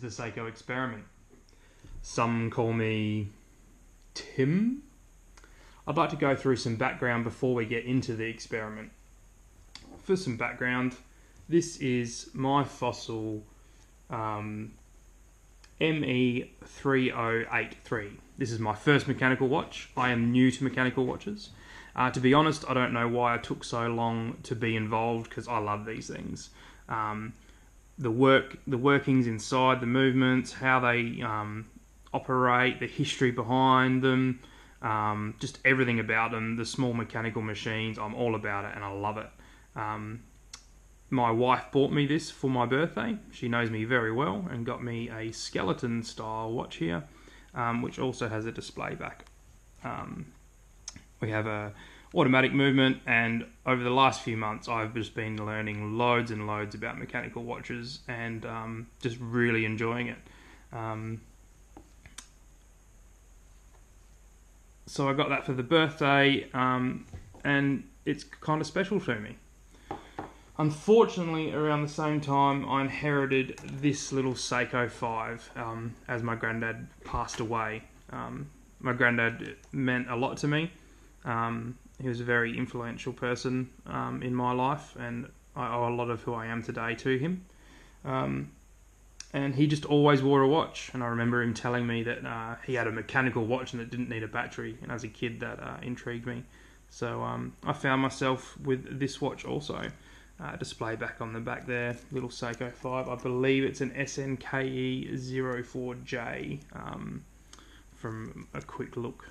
the Seiko experiment. Some call me Tim. I'd like to go through some background before we get into the experiment. For some background, this is my Fossil ME3083. This is my first mechanical watch. I am new to mechanical watches. To be honest, I don't know why it took so long to be involved, because I love these things. The workings inside, the movements, how they operate, the history behind them, just everything about them, the small mechanical machines, I'm all about it and I love it. My wife bought me this for my birthday. She knows me very well and got me a skeleton style watch here, which also has a display back. We have a automatic movement, and over the last few months I've just been learning loads and loads about mechanical watches and just really enjoying it. So I got that for the birthday, and it's kind of special to me. Unfortunately, around the same time, I inherited this little Seiko 5 as my granddad passed away. My granddad meant a lot to me. He was a very influential person in my life, and I owe a lot of who I am today to him. And he just always wore a watch, and I remember him telling me that he had a mechanical watch and it didn't need a battery, and as a kid that intrigued me. So I found myself with this watch also. Display back on the back there, little Seiko 5. I believe it's an SNKE04J from a quick look.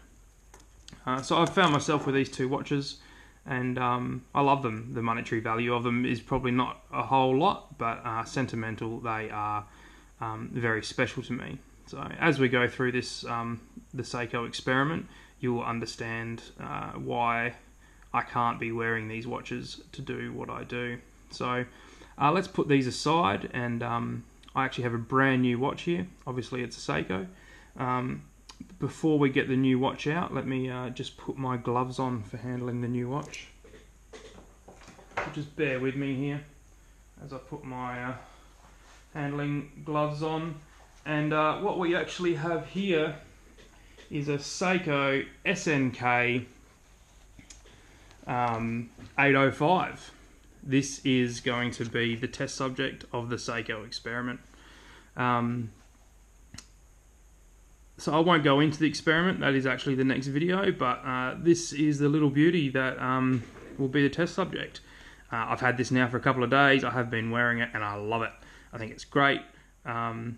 So I've found myself with these two watches, and I love them. The monetary value of them is probably not a whole lot, but sentimental, they are very special to me. So as we go through this, the Seiko experiment, you will understand why I can't be wearing these watches to do what I do. So let's put these aside, and I actually have a brand new watch here. Obviously it's a Seiko. Before we get the new watch out, let me just put my gloves on for handling the new watch. So just bear with me here as I put my handling gloves on. And what we actually have here is a Seiko SNK 805. This is going to be the test subject of the Seiko experiment. So I won't go into the experiment, that is actually the next video, but this is the little beauty that will be the test subject. I've had this now for a couple of days. I have been wearing it and I love it. I think it's great. The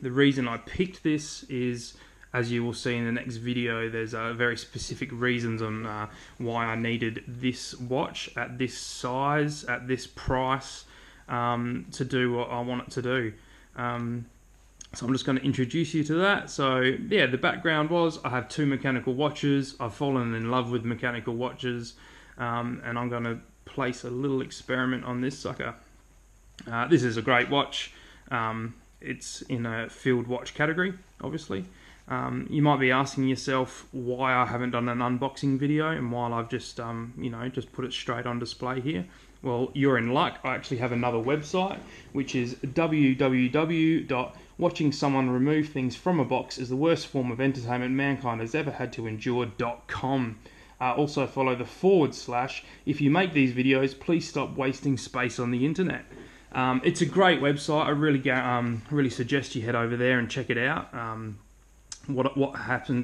reason I picked this is, as you will see in the next video, there's very specific reasons on why I needed this watch at this size, at this price, to do what I want it to do. So I'm just going to introduce you to that. So yeah, the background was I have two mechanical watches. I've fallen in love with mechanical watches, and I'm going to place a little experiment on this sucker. This is a great watch. It's in a field watch category, obviously. You might be asking yourself why I haven't done an unboxing video and why I've just just put it straight on display here. Well, you're in luck. I actually have another website, which is www.watching someone remove things from a box is the worst form of entertainment mankind has ever had to endure.com. Also follow the / if you make these videos, please stop wasting space on the internet. It's a great website. I really suggest you head over there and check it out. What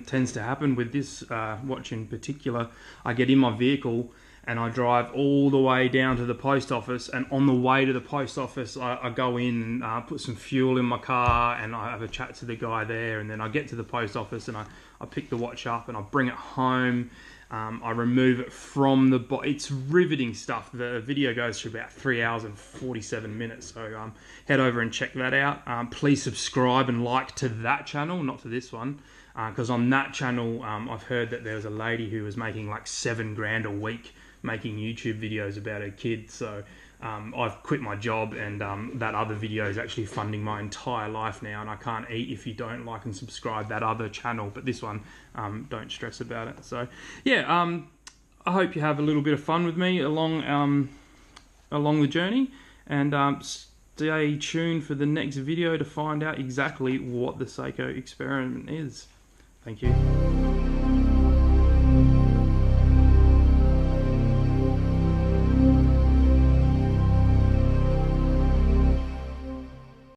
tends to happen with this watch in particular, I get in my vehicle and I drive all the way down to the post office, and on the way to the post office I go in and put some fuel in my car and I have a chat to the guy there, and then I get to the post office and I pick the watch up and I bring it home. I remove it from the box. It's riveting stuff. The video goes for about 3 hours and 47 minutes, so head over and check that out. Please subscribe and like to that channel, not to this one, because on that channel I've heard that there was a lady who was making like $7 grand a week making YouTube videos about her kids. So I've quit my job, and that other video is actually funding my entire life now, and I can't eat if you don't like and subscribe that other channel, but this one, don't stress about it. So yeah, I hope you have a little bit of fun with me along the journey, and stay tuned for the next video to find out exactly what the Seiko experiment is. Thank you.